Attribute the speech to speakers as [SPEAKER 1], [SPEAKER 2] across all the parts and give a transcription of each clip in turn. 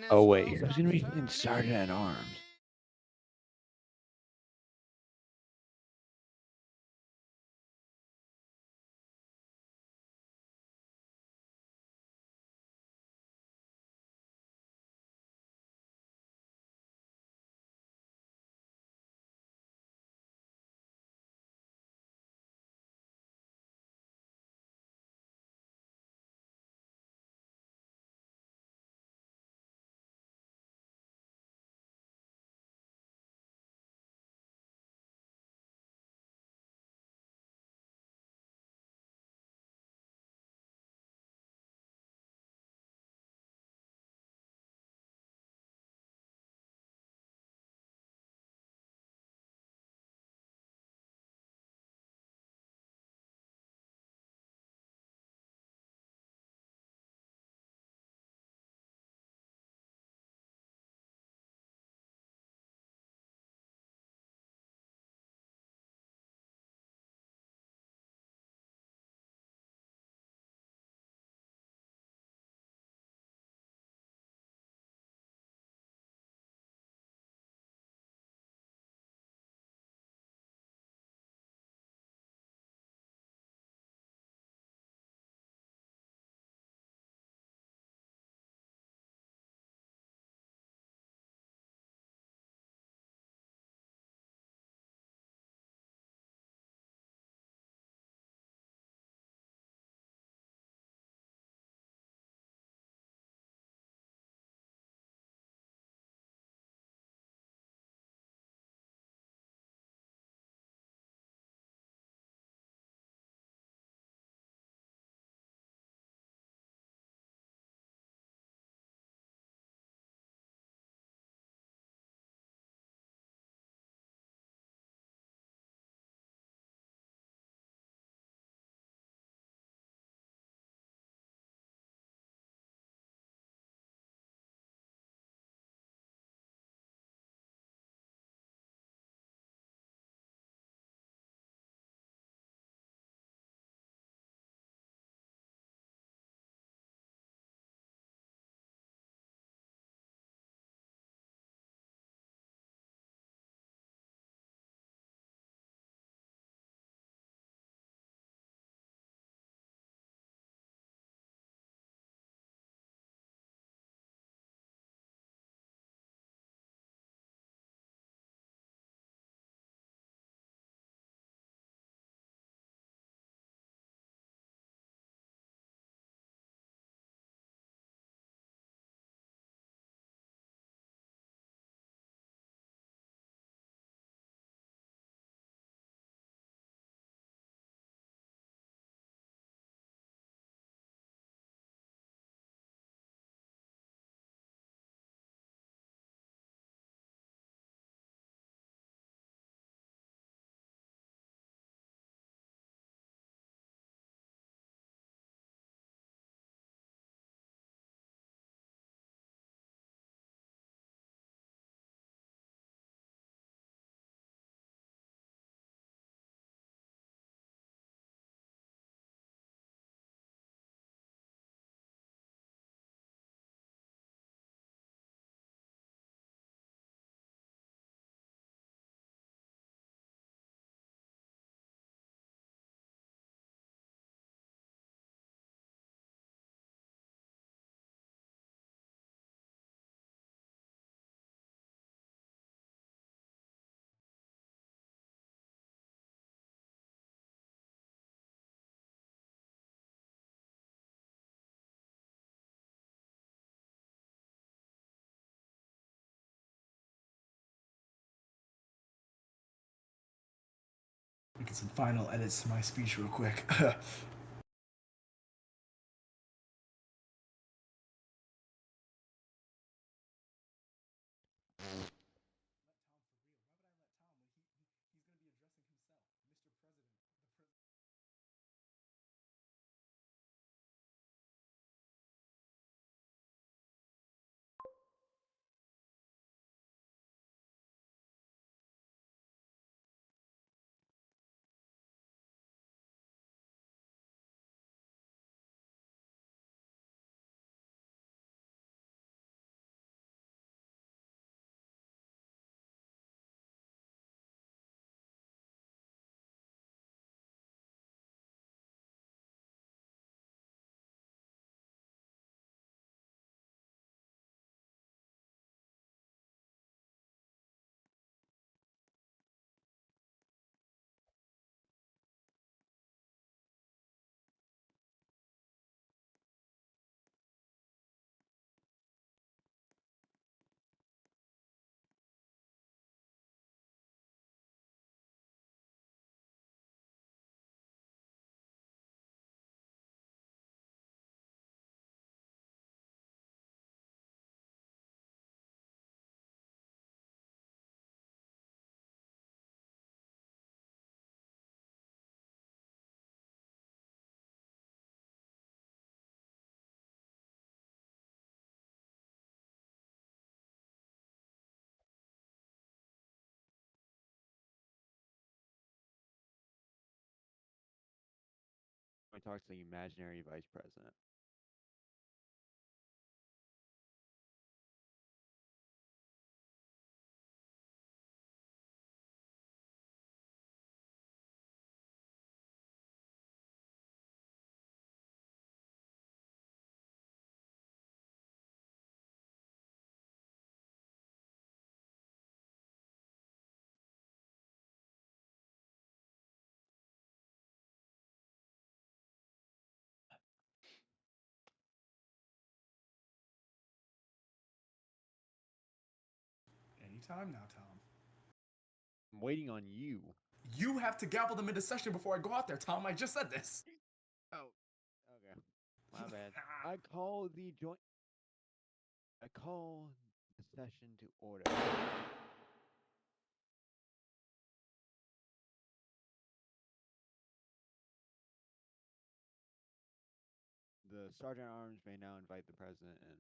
[SPEAKER 1] Oh wait, who's gonna be fucking sergeant at arms?
[SPEAKER 2] Making some final edits to my speech real quick.
[SPEAKER 1] talk to the imaginary vice president.
[SPEAKER 2] Anytime now, Tom.
[SPEAKER 1] I'm waiting on you.
[SPEAKER 2] You have to gavel them into session before I go out there, Tom. I just said this.
[SPEAKER 1] Oh, okay. My bad. I call the joint. I call the session to order. The sergeant at arms may now invite the president in.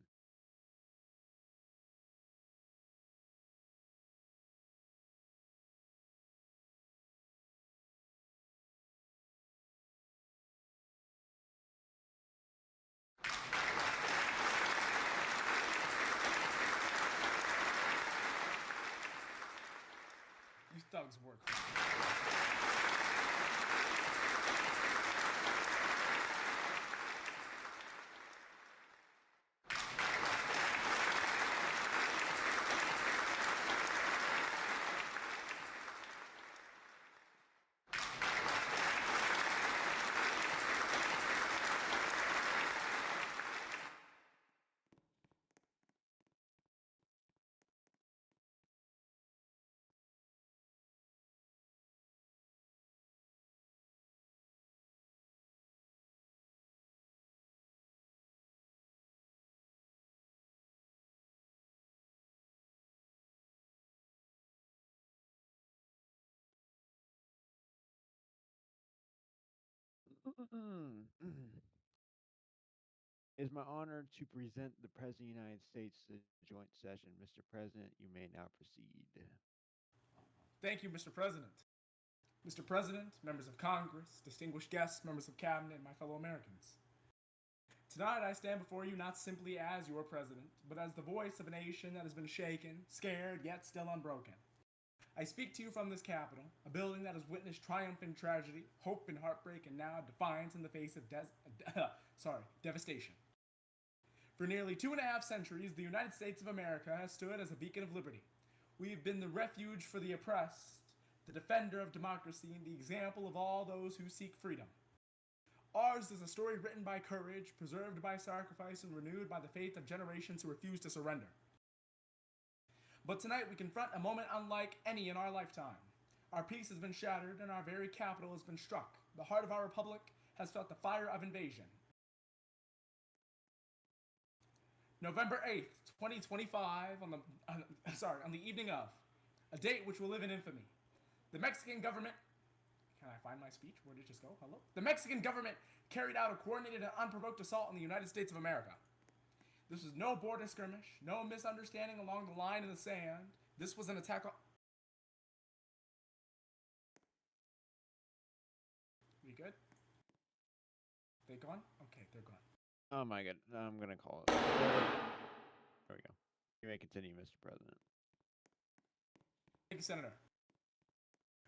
[SPEAKER 2] You thugs work.
[SPEAKER 1] It's my honor to present the President of the United States to the joint session. Mr. President, you may now proceed.
[SPEAKER 2] Thank you, Mr. President. Mr. President, members of Congress, distinguished guests, members of Cabinet, and my fellow Americans. Tonight I stand before you not simply as your president, but as the voice of a nation that has been shaken, scared, yet still unbroken. I speak to you from this capital, a building that has witnessed triumph and tragedy, hope and heartbreak, and now defiance in the face of devastation. For nearly 2.5 centuries, the United States of America has stood as a beacon of liberty. We have been the refuge for the oppressed, the defender of democracy, and the example of all those who seek freedom. Ours is a story written by courage, preserved by sacrifice, and renewed by the faith of generations who refuse to surrender. But tonight we confront a moment unlike any in our lifetime. Our peace has been shattered and our very capital has been struck. The heart of our republic has felt the fire of invasion. November 8th, 2025, on the evening of, a date which will live in infamy. The Mexican government, can I find my speech? Where did it just go? Hello? The Mexican government carried out a coordinated and unprovoked assault on the United States of America. This was no border skirmish, no misunderstanding along the line in the sand. This was an attack on... We good? They gone? Okay, they're gone.
[SPEAKER 1] Oh my god, I'm gonna call it. There we go. You may continue, Mr. President.
[SPEAKER 2] Thank you, Senator.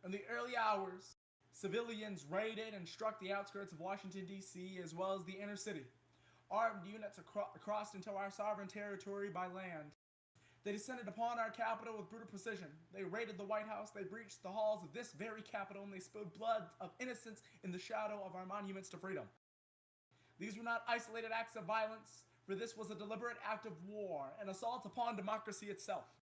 [SPEAKER 2] In the early hours, civilians raided and struck the outskirts of Washington, D.C., as well as the inner city. Armed units crossed into our sovereign territory by land. They descended upon our capital with brutal precision. They raided the White House, they breached the halls of this very capital, and they spilled blood of innocents in the shadow of our monuments to freedom. These were not isolated acts of violence, for this was a deliberate act of war, an assault upon democracy itself.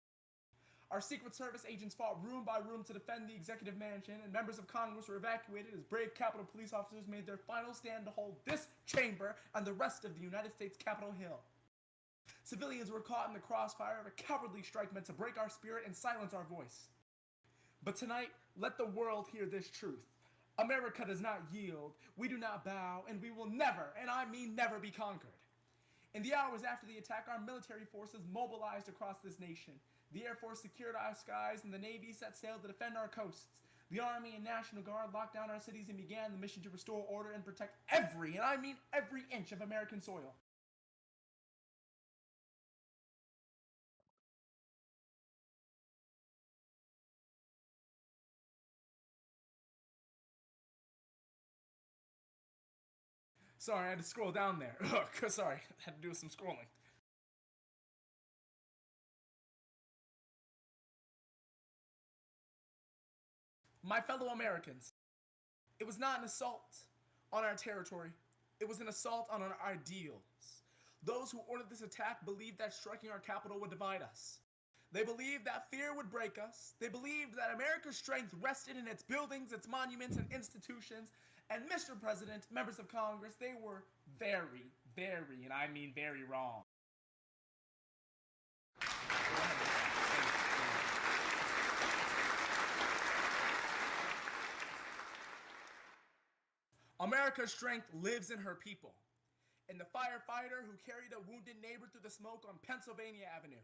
[SPEAKER 2] Our Secret Service agents fought room by room to defend the executive mansion, and members of Congress were evacuated as brave Capitol Police officers made their final stand to hold this chamber and the rest of the United States Capitol Hill. Civilians were caught in the crossfire of a cowardly strike meant to break our spirit and silence our voice. But tonight, let the world hear this truth. America does not yield, we do not bow, and we will never, and I mean never, be conquered. In the hours after the attack, our military forces mobilized across this nation. The Air Force secured our skies, and the Navy set sail to defend our coasts. The Army and National Guard locked down our cities and began the mission to restore order and protect every, and I mean every inch of American soil. Sorry, I had to scroll down there. Sorry, I had to do some scrolling. My fellow Americans, it was not an assault on our territory, it was an assault on our ideals. Those who ordered this attack believed that striking our capital would divide us. They believed that fear would break us. They believed that America's strength rested in its buildings, its monuments, and institutions. And Mr. President, members of Congress, they were very, very, and I mean very wrong. America's strength lives in her people. In the firefighter who carried a wounded neighbor through the smoke on Pennsylvania Avenue.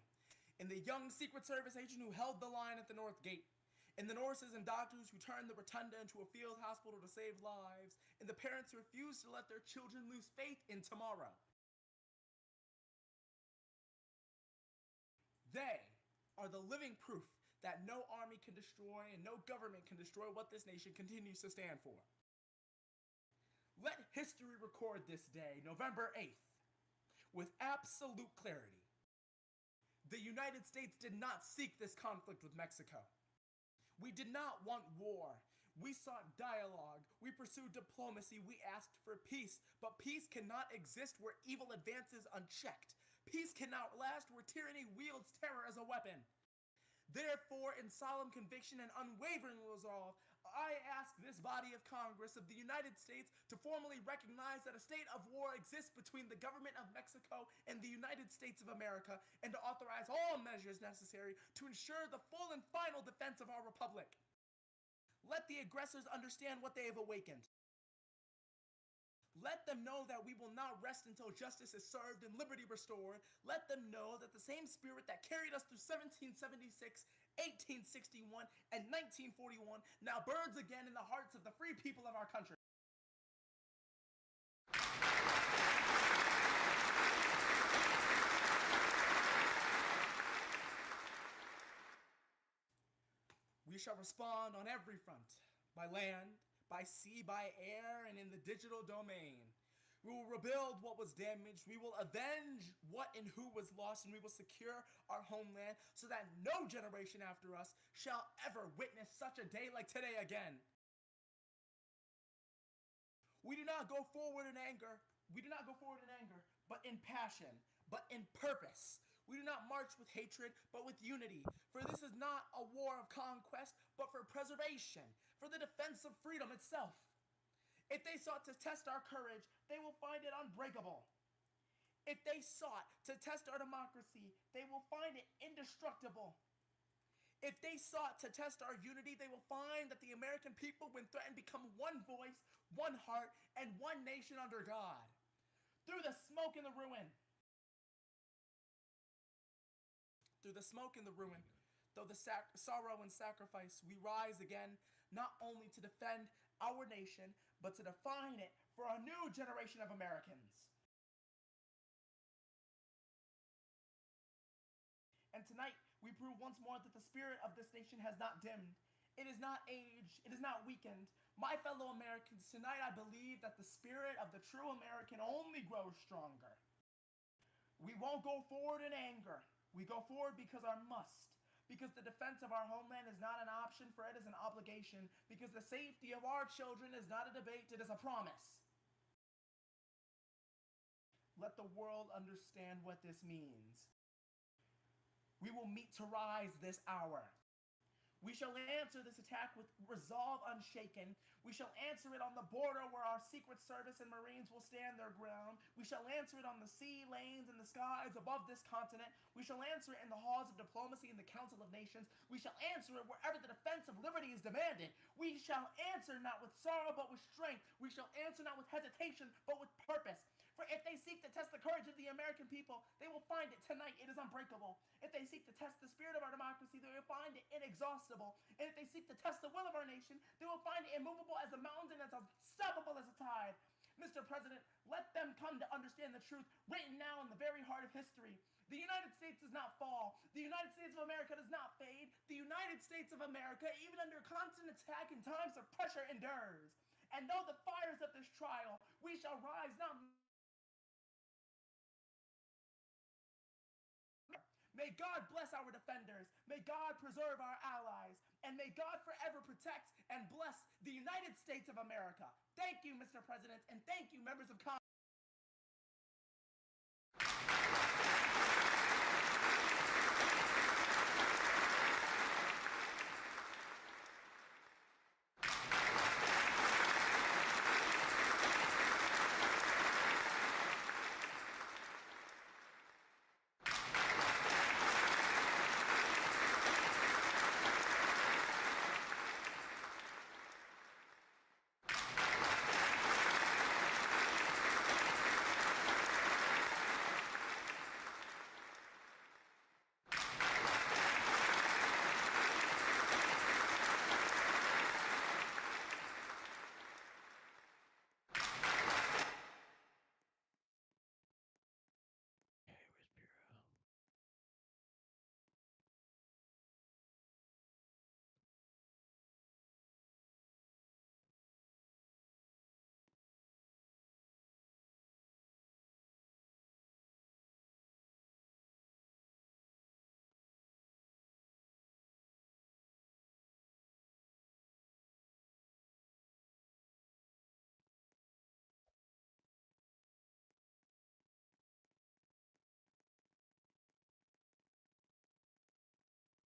[SPEAKER 2] In the young Secret Service agent who held the line at the North Gate. In the nurses and doctors who turned the rotunda into a field hospital to save lives. In the parents who refused to let their children lose faith in tomorrow. They are the living proof that no army can destroy and no government can destroy what this nation continues to stand for. Let history record this day, November 8th, with absolute clarity. The United States did not seek this conflict with Mexico. We did not want war. We sought dialogue. We pursued diplomacy. We asked for peace. But peace cannot exist where evil advances unchecked. Peace cannot last where tyranny wields terror as a weapon. Therefore, in solemn conviction and unwavering resolve, I ask this body of Congress of the United States to formally recognize that a state of war exists between the government of Mexico and the United States of America, and to authorize all measures necessary to ensure the full and final defense of our republic. Let the aggressors understand what they have awakened. Let them know that we will not rest until justice is served and liberty restored. Let them know that the same spirit that carried us through 1776, 1861, and 1941 now burns again in the hearts of the free people of our country. We shall respond on every front, by land, by sea, by air, and in the digital domain. We will rebuild what was damaged, we will avenge what and who was lost, and we will secure our homeland so that no generation after us shall ever witness such a day like today again. We do not go forward in anger. We do not go forward in anger, but in passion, but in purpose. We do not march with hatred, but with unity. For this is not a war of conquest, but for preservation, for the defense of freedom itself. If they sought to test our courage, they will find it unbreakable. If they sought to test our democracy, they will find it indestructible. If they sought to test our unity, they will find that the American people, when threatened, become one voice, one heart, and one nation under God. Through the smoke and the ruin. Through the smoke and the ruin, though the sorrow and sacrifice, we rise again, not only to defend our nation, but to define it for a new generation of Americans. And tonight, we prove once more that the spirit of this nation has not dimmed. It is not aged. It is not weakened. My fellow Americans, tonight I believe that the spirit of the true American only grows stronger. We won't go forward in anger. We go forward because our must. Because the defense of our homeland is not an option, for it is an obligation. Because the safety of our children is not a debate, it is a promise. Let the world understand what this means. We will meet to rise this hour. We shall answer this attack with resolve unshaken. We shall answer it on the border where our Secret Service and Marines will stand their ground. We shall answer it on the sea lanes and the skies above this continent. We shall answer it in the halls of diplomacy and the Council of Nations. We shall answer it wherever the defense of liberty is demanded. We shall answer not with sorrow but with strength. We shall answer not with hesitation but with purpose. For if they seek to test the the courage of the American people, they will find it tonight. It is unbreakable. If they seek to test the spirit of our democracy, they will find it inexhaustible. And if they seek to test the will of our nation, they will find it immovable as a mountain and as unstoppable as a tide. Mr. President, let them come to understand the truth written now in the very heart of history. The United States does not fall. The United States of America does not fade. The United States of America, even under constant attack in times of pressure, endures. And though the fires of this trial, we shall rise not. May God bless our defenders. May God preserve our allies. And may God forever protect and bless the United States of America. Thank you, Mr. President, and thank you, members of